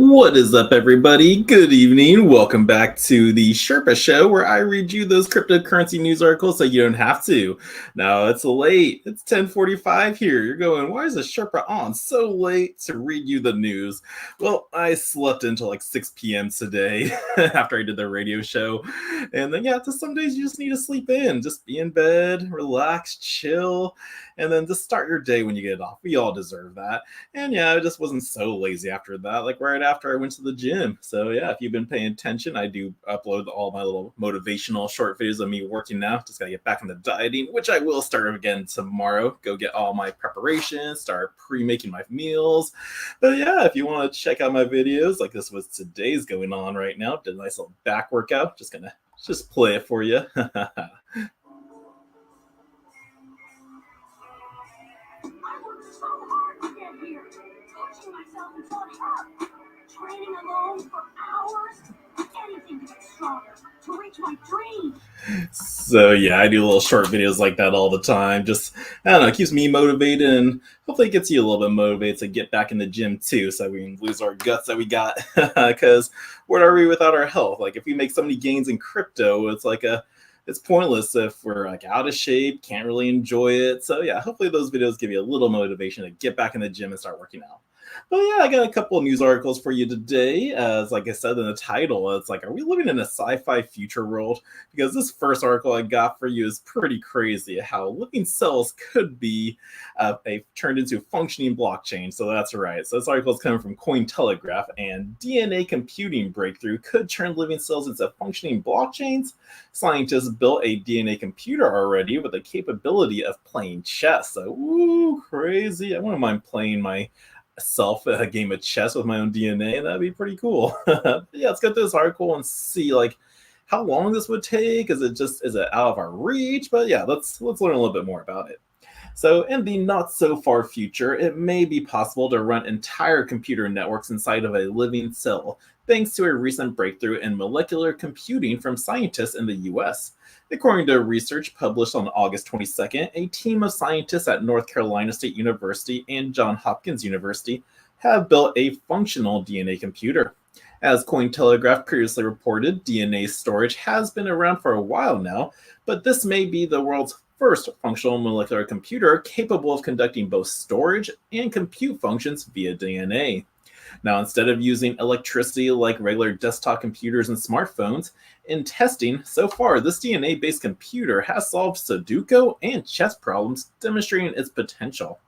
What is up, everybody? Good evening. Welcome back to the Sherpa Show, where I read you those cryptocurrency news articles so you don't have to. Now, it's late. It's 10:45 here. You're going, why is the Sherpa on so late to read you the news? Well, I slept until like 6 p.m. today after I did the radio show. And then, just some days you just need to sleep in. Just be in bed, relax, chill, and then just start your day when you get off. We all deserve that. And I just wasn't so lazy after that, like right after I went to the gym. So if you've been paying attention, I do upload all my little motivational short videos of me working now. Just gotta get back into dieting, which I will start again tomorrow. Go get all my preparations, start pre-making my meals. But if you want to check out my videos, like this was today's going on right now. Did a nice little back workout. Just play it for you. Myself until it hurt. Training alone for hours, anything to get stronger, to reach my dream. So I do little short videos like that all the time. Just, I don't know, it keeps me motivated and hopefully it gets you a little bit motivated to get back in the gym too, so we can lose our guts that we got. Because what are we without our health? Like if we make so many gains in crypto, it's pointless if we're like out of shape, can't really enjoy it. So hopefully those videos give you a little motivation to get back in the gym and start working out. But I got a couple of news articles for you today. As like I said in the title, it's like, are we living in a sci-fi future world? Because this first article I got for you is pretty crazy. How living cells could be turned into functioning blockchain. So that's right. So this article is coming from Cointelegraph, and DNA computing breakthrough could turn living cells into functioning blockchains. Scientists built a DNA computer already with the capability of playing chess. So, crazy. I wouldn't mind playing myself a game of chess with my own DNA. That'd be pretty cool. Let's get to this article and see like how long this would take. Is it out of our reach? But let's learn a little bit more about it. So in the not so far future, it may be possible to run entire computer networks inside of a living cell, thanks to a recent breakthrough in molecular computing from scientists in the US. According to research published on August 22nd, a team of scientists at North Carolina State University and Johns Hopkins University have built a functional DNA computer. As Cointelegraph previously reported, DNA storage has been around for a while now, but this may be the world's first functional molecular computer capable of conducting both storage and compute functions via DNA. Now, instead of using electricity like regular desktop computers and smartphones, in testing, so far, this DNA-based computer has solved Sudoku and chess problems, demonstrating its potential.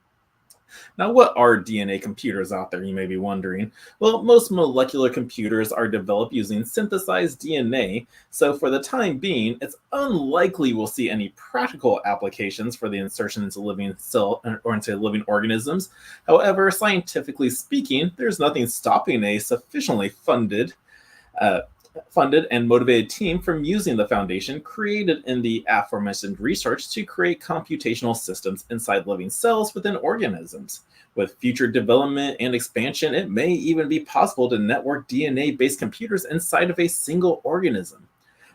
Now, what are DNA computers out there, you may be wondering? Well, most molecular computers are developed using synthesized DNA, so for the time being, it's unlikely we'll see any practical applications for the insertion into living cell or into living organisms. However, scientifically speaking, there's nothing stopping a sufficiently funded and motivated team from using the foundation created in the aforementioned research to create computational systems inside living cells within organisms. With future development and expansion, it may even be possible to network DNA-based computers inside of a single organism.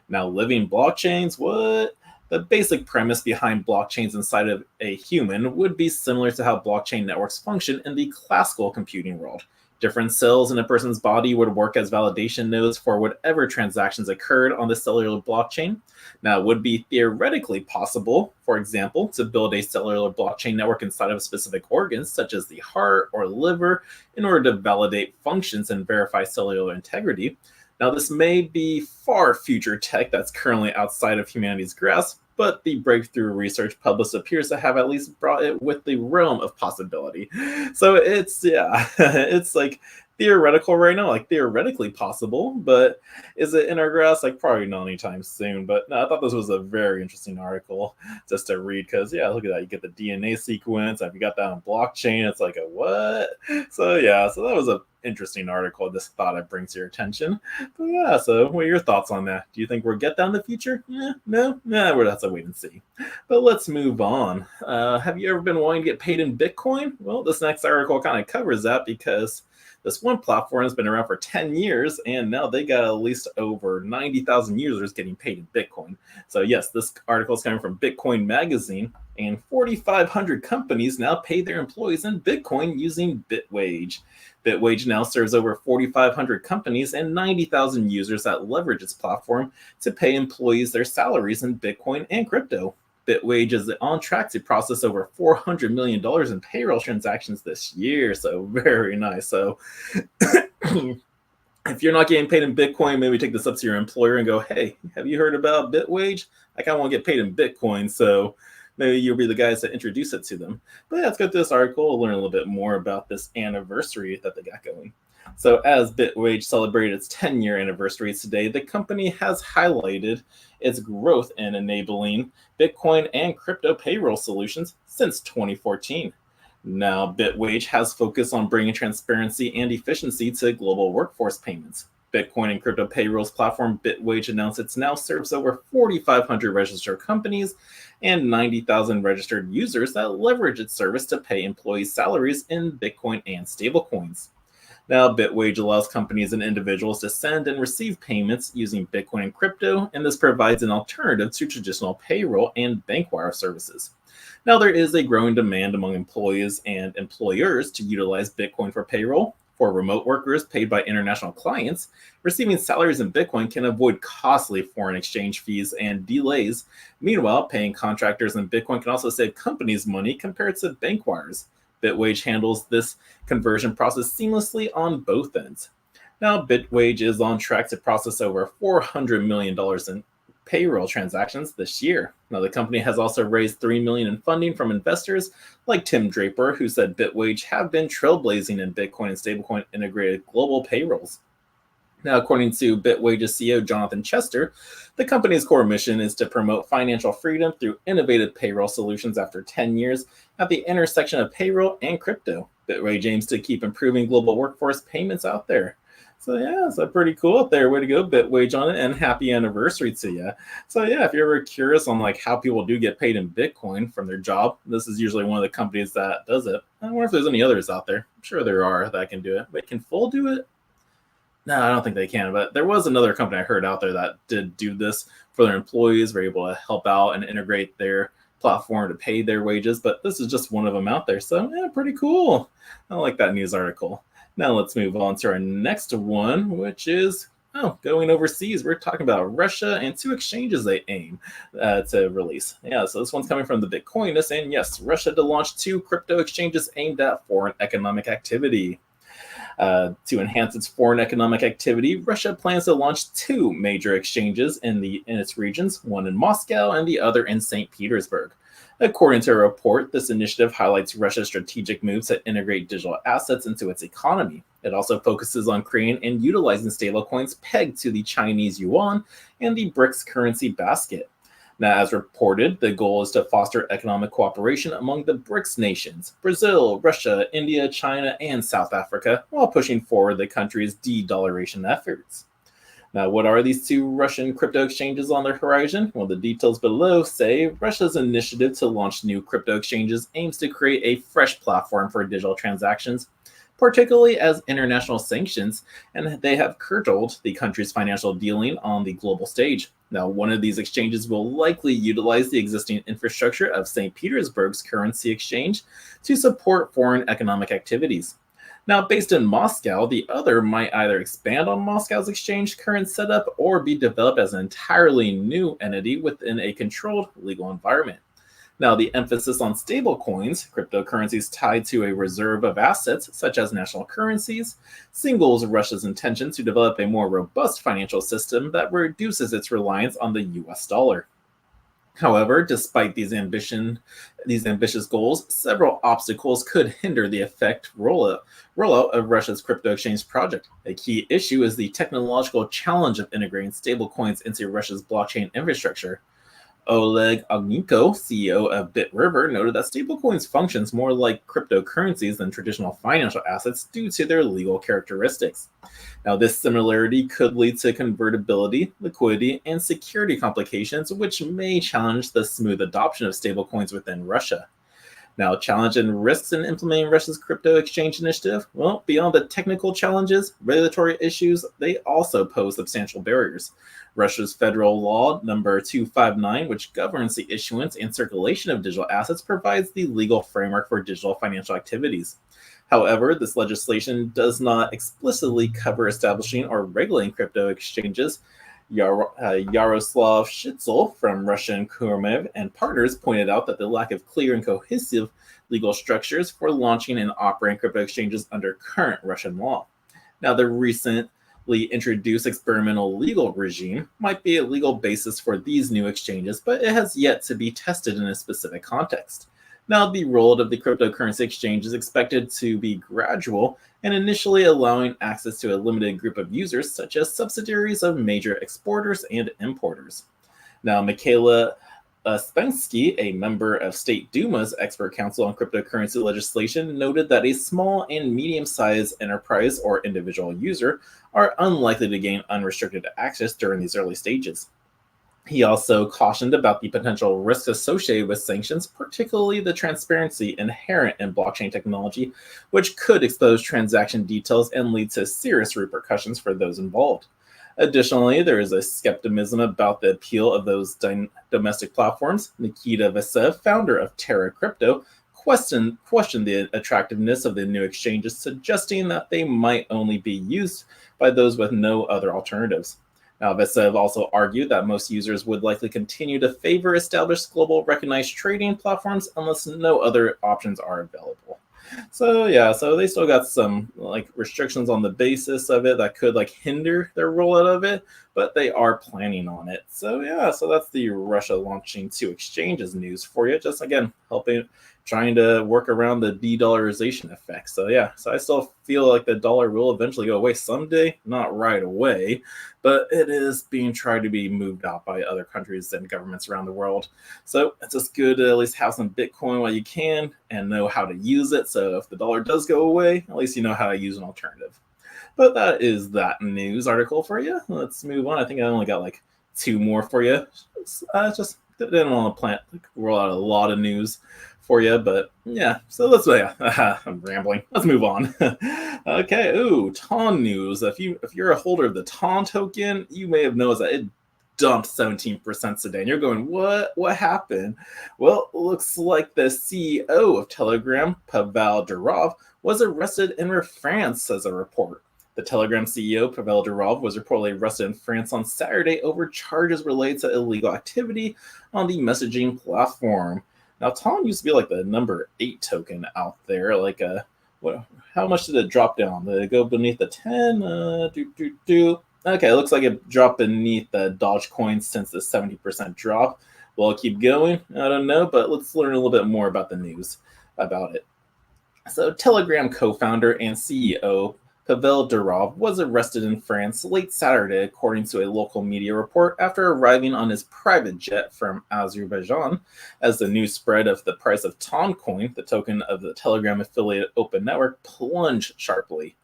Now, living blockchains, what? The basic premise behind blockchains inside of a human would be similar to how blockchain networks function in the classical computing world. Different cells in a person's body would work as validation nodes for whatever transactions occurred on the cellular blockchain. Now, it would be theoretically possible, for example, to build a cellular blockchain network inside of specific organs, such as the heart or liver, in order to validate functions and verify cellular integrity. Now, this may be far future tech that's currently outside of humanity's grasp, but the breakthrough research published appears to have at least brought it with the realm of possibility. So it's like theoretical right now, like theoretically possible, but is it in our grasp? Like probably not anytime soon. But no, I thought this was a very interesting article just to read because look at that. You get the DNA sequence. If you got that on blockchain, it's like a what? So so that was a interesting article. Just thought I'd bring to your attention. But so what are your thoughts on that? Do you think we'll get that in the future? No, we'll have to wait and see. But let's move on. Have you ever been wanting to get paid in Bitcoin? Well, this next article kind of covers that because this one platform has been around for 10 years, and now they got at least over 90,000 users getting paid in Bitcoin. So yes, this article is coming from Bitcoin Magazine, and 4,500 companies now pay their employees in Bitcoin using Bitwage. Bitwage now serves over 4,500 companies and 90,000 users that leverage its platform to pay employees their salaries in Bitcoin and crypto. Bitwage is on track to process over $400 million in payroll transactions this year, so very nice. So if you're not getting paid in Bitcoin, maybe take this up to your employer and go, hey, have you heard about Bitwage? I kind of want to get paid in Bitcoin, so maybe you'll be the guys that introduce it to them. But yeah, let's go to this article and learn a little bit more about this anniversary that they got going. So as Bitwage celebrated its 10-year anniversary today, the company has highlighted its growth in enabling Bitcoin and crypto payroll solutions since 2014. Now, Bitwage has focused on bringing transparency and efficiency to global workforce payments. Bitcoin and crypto payrolls platform Bitwage announced it now serves over 4,500 registered companies and 90,000 registered users that leverage its service to pay employees' salaries in Bitcoin and stablecoins. Now, Bitwage allows companies and individuals to send and receive payments using Bitcoin and crypto, and this provides an alternative to traditional payroll and bank wire services. Now, there is a growing demand among employees and employers to utilize Bitcoin for payroll. For remote workers paid by international clients, receiving salaries in Bitcoin can avoid costly foreign exchange fees and delays. Meanwhile, paying contractors in Bitcoin can also save companies money compared to bank wires. Bitwage handles this conversion process seamlessly on both ends. Now, Bitwage is on track to process over $400 million in payroll transactions this year. Now, the company has also raised $3 million in funding from investors like Tim Draper, who said Bitwage have been trailblazing in Bitcoin and stablecoin integrated global payrolls. Now, according to Bitwage's CEO Jonathan Chester, the company's core mission is to promote financial freedom through innovative payroll solutions after 10 years at the intersection of payroll and crypto. Bitwage aims to keep improving global workforce payments out there. So yeah, so pretty cool up there. Way to go, Bitwage, on it, and happy anniversary to you. So yeah, if you're ever curious on like how people do get paid in Bitcoin from their job, this is usually one of the companies that does it. I wonder if there's any others out there. I'm sure there are that can do it. But can Full do it? No, I don't think they can, but there was another company I heard out there that did do this for their employees, were able to help out and integrate their platform to pay their wages, but this is just one of them out there. So yeah, pretty cool. I like that news article. Now let's move on to our next one, which is going overseas. We're talking about Russia and two exchanges they aim to release. Yeah, so this one's coming from the Bitcoinist, and yes, Russia to launch two crypto exchanges aimed at foreign economic activity. To enhance its foreign economic activity, Russia plans to launch two major exchanges in its regions, one in Moscow and the other in St. Petersburg. According to a report, this initiative highlights Russia's strategic moves to integrate digital assets into its economy. It also focuses on creating and utilizing stablecoins pegged to the Chinese yuan and the BRICS currency basket. Now, as reported, the goal is to foster economic cooperation among the BRICS nations, Brazil, Russia, India, China, and South Africa, while pushing forward the country's de-dollarization efforts. Now, what are these two Russian crypto exchanges on the horizon? Well, the details below say Russia's initiative to launch new crypto exchanges aims to create a fresh platform for digital transactions, particularly as international sanctions, and they have curtailed the country's financial dealing on the global stage. Now, one of these exchanges will likely utilize the existing infrastructure of St. Petersburg's currency exchange to support foreign economic activities. Now, based in Moscow, the other might either expand on Moscow's exchange current setup or be developed as an entirely new entity within a controlled legal environment. Now, the emphasis on stablecoins, cryptocurrencies tied to a reserve of assets such as national currencies, signals Russia's intention to develop a more robust financial system that reduces its reliance on the US dollar. However, despite these ambitious goals, several obstacles could hinder the effective rollout of Russia's crypto exchange project. A key issue is the technological challenge of integrating stablecoins into Russia's blockchain infrastructure. Oleg Ognenko, CEO of BitRiver, noted that stablecoins functions more like cryptocurrencies than traditional financial assets due to their legal characteristics. Now, this similarity could lead to convertibility, liquidity, and security complications, which may challenge the smooth adoption of stablecoins within Russia. Now, challenge and risks in implementing Russia's crypto exchange initiative? Well, beyond the technical challenges, regulatory issues, they also pose substantial barriers. Russia's federal law number 259, which governs the issuance and circulation of digital assets, provides the legal framework for digital financial activities. However, this legislation does not explicitly cover establishing or regulating crypto exchanges. Yaroslav Shitzel from Russian Kurmev and partners pointed out that the lack of clear and cohesive legal structures for launching and operating crypto exchanges under current Russian law. Now, the recently introduced experimental legal regime might be a legal basis for these new exchanges, but it has yet to be tested in a specific context. Now, the role of the cryptocurrency exchange is expected to be gradual and initially allowing access to a limited group of users, such as subsidiaries of major exporters and importers. Now, Mikhaila Spensky, a member of State Duma's Expert Council on Cryptocurrency Legislation, noted that a small and medium-sized enterprise or individual user are unlikely to gain unrestricted access during these early stages. He also cautioned about the potential risks associated with sanctions, particularly the transparency inherent in blockchain technology, which could expose transaction details and lead to serious repercussions for those involved. Additionally, there is a skepticism about the appeal of those domestic platforms. Nikita Vasev, founder of Terra Crypto, questioned the attractiveness of the new exchanges, suggesting that they might only be used by those with no other alternatives. Now, Vasev also argued that most users would likely continue to favor established global recognized trading platforms unless no other options are available. So they still got some restrictions on the basis of it that could hinder their rollout of it, but they are planning on it. So that's the Russia launching two exchanges news for you. Just again trying to work around the de-dollarization effect. So I still feel like the dollar will eventually go away someday, not right away, but it is being tried to be moved out by other countries and governments around the world. So it's just good to at least have some Bitcoin while you can and know how to use it. So if the dollar does go away, at least you know how to use an alternative. But that is that news article for you. Let's move on. I think I only got two more for you. Just didn't want to roll out a lot of news for you, but I'm rambling. Let's move on. Okay, TON news. If you're a holder of the TON token, you may have noticed that it dumped 17% today. And you're going, what happened? Well, looks like the CEO of Telegram, Pavel Durov, was arrested in France, says a report. The Telegram CEO, Pavel Durov, was reportedly arrested in France on Saturday over charges related to illegal activity on the messaging platform. Now, TON used to be the number 8 token out there. How much did it drop down? Did it go beneath the 10? Okay, it looks like it dropped beneath the Dogecoin since the 70% drop. Will it keep going? I don't know, but let's learn a little bit more about the news about it. So, Telegram co-founder and CEO Pavel Durov was arrested in France late Saturday, according to a local media report, after arriving on his private jet from Azerbaijan. As the news spread of the price of TON coin, the token of the Telegram affiliated Open Network, plunged sharply.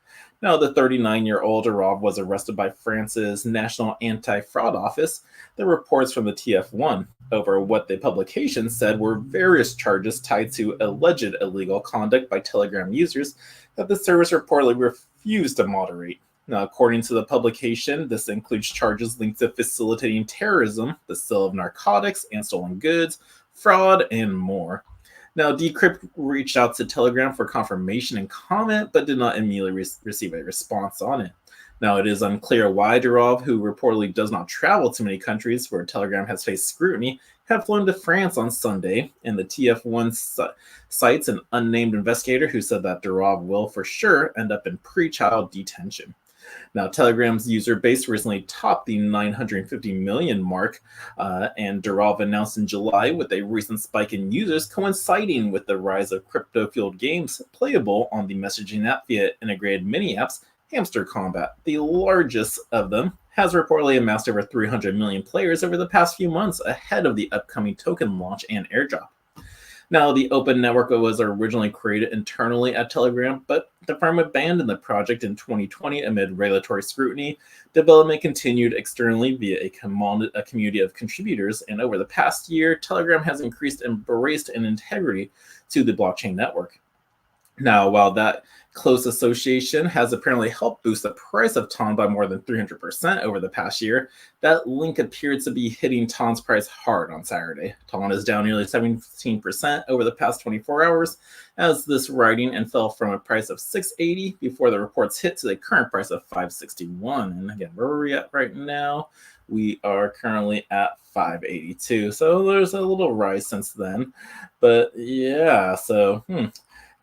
Now, the 39-year-old Durov was arrested by France's National Anti-Fraud Office, the reports from the TF1, over what the publication said were various charges tied to alleged illegal conduct by Telegram users that the service reportedly refused to moderate. Now, according to the publication, this includes charges linked to facilitating terrorism, the sale of narcotics and stolen goods, fraud, and more. Now, Decrypt reached out to Telegram for confirmation and comment, but did not immediately receive a response on it. Now, it is unclear why Durov, who reportedly does not travel to many countries where Telegram has faced scrutiny, had flown to France on Sunday, and the TF1 cites an unnamed investigator who said that Durov will for sure end up in pre-trial detention. Now, Telegram's user base recently topped the 950 million mark, and Durov announced in July with a recent spike in users coinciding with the rise of crypto-fueled games playable on the messaging app via integrated mini-apps, Hamster Combat, the largest of them, has reportedly amassed over 300 million players over the past few months ahead of the upcoming token launch and airdrop. Now, the Open Network was originally created internally at Telegram, but The firm abandoned the project in 2020 amid regulatory scrutiny. Development continued externally via a community of contributors, and over the past year, Telegram has increased embraced and integrity to the blockchain network. Now, while that close association has apparently helped boost the price of TON by more than 300% over the past year, that link appeared to be hitting TON's price hard on Saturday. TON is down nearly 17% over the past 24 hours as this writing and fell from a price of 680 before the reports hit to the current price of 561. And again, where are we at right now? We are currently at 582. So there's a little rise since then. But yeah, so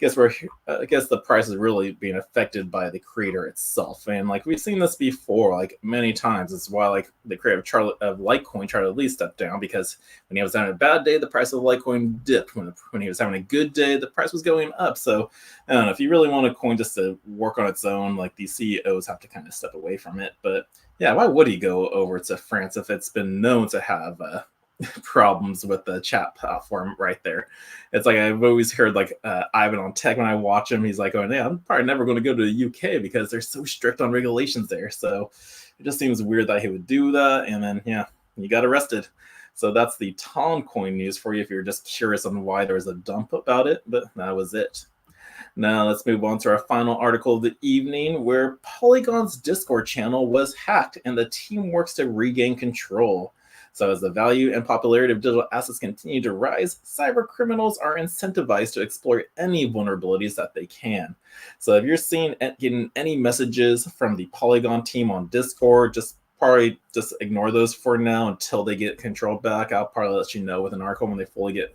I guess the price is really being affected by the creator itself, and like we've seen this before, like many times. It's why like the creator of Litecoin, Charlie Lee, stepped down because when he was having a bad day, the price of Litecoin dipped. When he was having a good day, the price was going up. So I don't know, if you really want a coin just to work on its own, like these CEOs have to kind of step away from it. But yeah, why would he go over to France if it's been known to have problems with the chat platform right there? It's like I've always heard like Ivan on Tech, when I watch him, he's like, oh yeah, I'm probably never going to go to the UK because they're so strict on regulations there. So it just seems weird that he would do that. And then yeah, he got arrested. So that's the TON coin news for you if you're just curious on why there was a dump about it. But that was it. Now let's move on to our final article of the evening, where Polygon's Discord channel was hacked and the team works to regain control. So as the value and popularity of digital assets continue to rise, cyber criminals are incentivized to exploit any vulnerabilities that they can. So if you're getting any messages from the Polygon team on Discord, probably just ignore those for now until they get control back. I'll probably let you know with an article when they fully get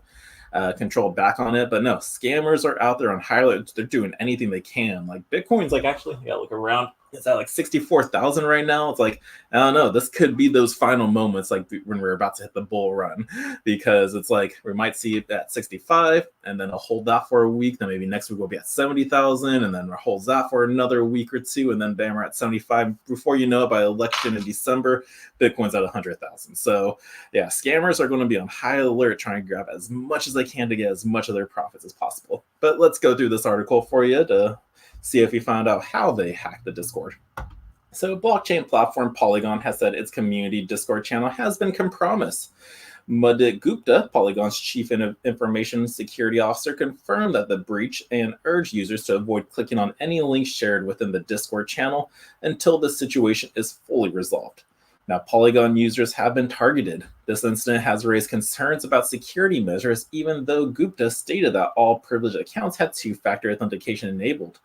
control back on it. But no, scammers are out there on high alert. They're doing anything they can. Like Bitcoin's like, actually, yeah, look around. It's at like 64,000 right now. It's like, I don't know, this could be those final moments like when we're about to hit the bull run, because it's like we might see it at 65 and then I'll hold that for a week. Then maybe next week we'll be at 70,000 and then we'll hold that for another week or two. And then bam, we're at 75. Before you know it, by election in December, Bitcoin's at 100,000. So yeah, scammers are going to be on high alert trying to grab as much as they can to get as much of their profits as possible. But let's go through this article for you to see if we found out how they hacked the Discord. So blockchain platform Polygon has said its community Discord channel has been compromised. Mudit Gupta, Polygon's chief information security officer, confirmed that the breach and urged users to avoid clicking on any links shared within the Discord channel until the situation is fully resolved. Now, Polygon users have been targeted. This incident has raised concerns about security measures, even though Gupta stated that all privileged accounts had two-factor authentication enabled.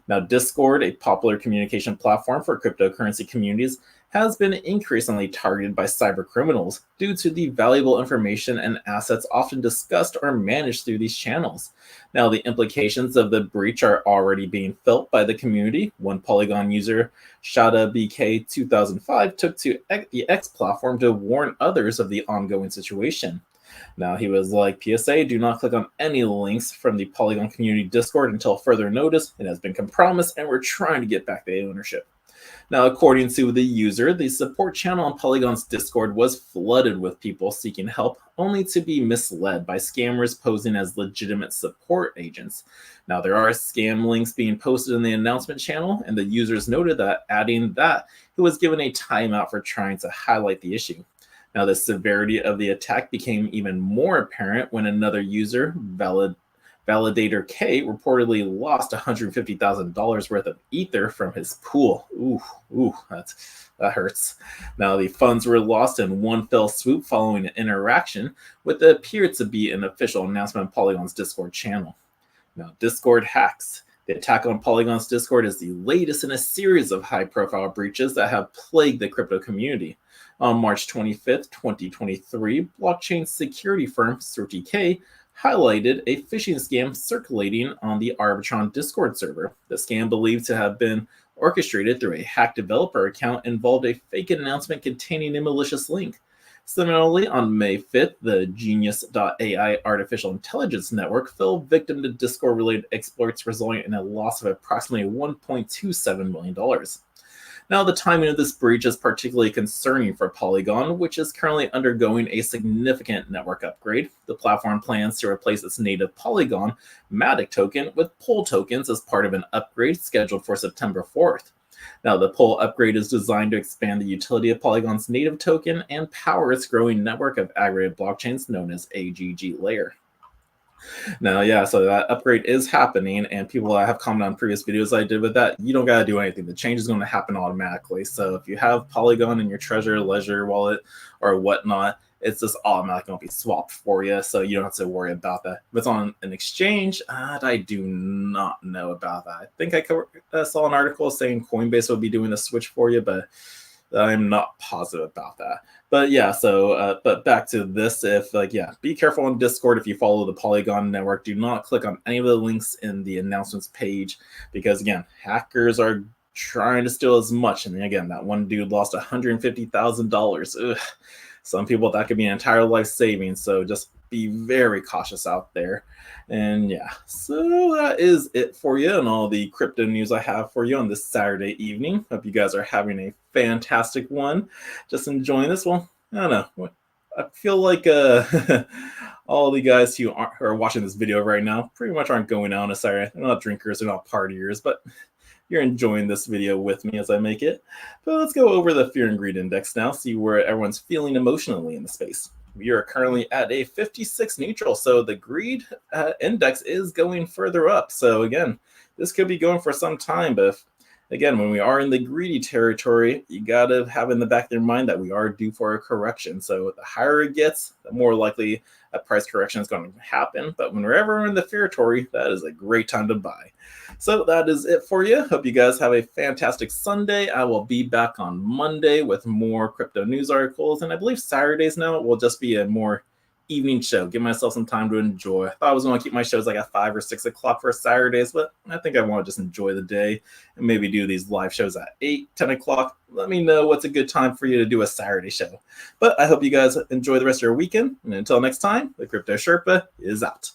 Now, Discord, a popular communication platform for cryptocurrency communities, has been increasingly targeted by cyber criminals due to the valuable information and assets often discussed or managed through these channels. Now, the implications of the breach are already being felt by the community. One Polygon user, Shada BK 2005, took to the X platform to warn others of the ongoing situation. Now, he was like, PSA, do not click on any links from the Polygon community Discord until further notice. It has been compromised, and we're trying to get back the ownership. Now, according to the user, the support channel on Polygon's Discord was flooded with people seeking help, only to be misled by scammers posing as legitimate support agents. Now, there are scam links being posted in the announcement channel, and the users noted that adding that, he was given a timeout for trying to highlight the issue. Now, the severity of the attack became even more apparent when another user, Validator K, reportedly lost $150,000 worth of Ether from his pool. Ooh, that hurts. Now, the funds were lost in one fell swoop following an interaction with what appeared to be an official announcement on Polygon's Discord channel. Now, Discord hacks. The attack on Polygon's Discord is the latest in a series of high-profile breaches that have plagued the crypto community. On March 25th, 2023, blockchain security firm Sherpa highlighted a phishing scam circulating on the Arbitron Discord server. The scam, believed to have been orchestrated through a hacked developer account, involved a fake announcement containing a malicious link. Similarly, on May 5th, the Genius.ai artificial intelligence network fell victim to Discord-related exploits, resulting in a loss of approximately $1.27 million. Now, the timing of this breach is particularly concerning for Polygon, which is currently undergoing a significant network upgrade. The platform plans to replace its native Polygon Matic token with POL tokens as part of an upgrade scheduled for September 4th. Now, the POL upgrade is designed to expand the utility of Polygon's native token and power its growing network of aggregated blockchains known as AGG Layer. Now, yeah, so that upgrade is happening, and people that have commented on previous videos I did with that, you don't gotta do anything. The change is going to happen automatically. So if you have Polygon in your Trezor, Ledger wallet, or whatnot, it's just automatically going to be swapped for you, so you don't have to worry about that. If it's on an exchange, I do not know about that. I think I saw an article saying Coinbase will be doing the switch for you, but I'm not positive about that. But yeah, so but back to this, be careful on Discord if you follow the Polygon network. Do not click on any of the links in the announcements page, because again, hackers are trying to steal as much. And again, that one dude lost $150,000. Some people, that could be an entire life savings, so just be very cautious out there. And yeah, so that is it for you and all the crypto news I have for you on this Saturday evening. Hope you guys are having a fantastic one. Just enjoying this. Well, I don't know. I feel like all the guys who are watching this video right now pretty much aren't going out on a Saturday. They're not drinkers, they're not partiers, but you're enjoying this video with me as I make it. But let's go over the Fear and Greed Index now, see where everyone's feeling emotionally in the space. We are currently at a 56 neutral, so the greed index is going further up. So again, this could be going for some time, but again, when we are in the greedy territory, you got to have in the back of your mind that we are due for a correction. So the higher it gets, the more likely a price correction is going to happen. But whenever we're in the fear territory, that is a great time to buy. So that is it for you. Hope you guys have a fantastic Sunday. I will be back on Monday with more crypto news articles. And I believe Saturdays now will just be a more evening show. Give myself some time to enjoy. I thought I was going to keep my shows like at 5 or 6 o'clock for Saturdays, but I think I want to just enjoy the day and maybe do these live shows at 8, 10 o'clock. Let me know what's a good time for you to do a Saturday show. But I hope you guys enjoy the rest of your weekend. And until next time, the Crypto Sherpa is out.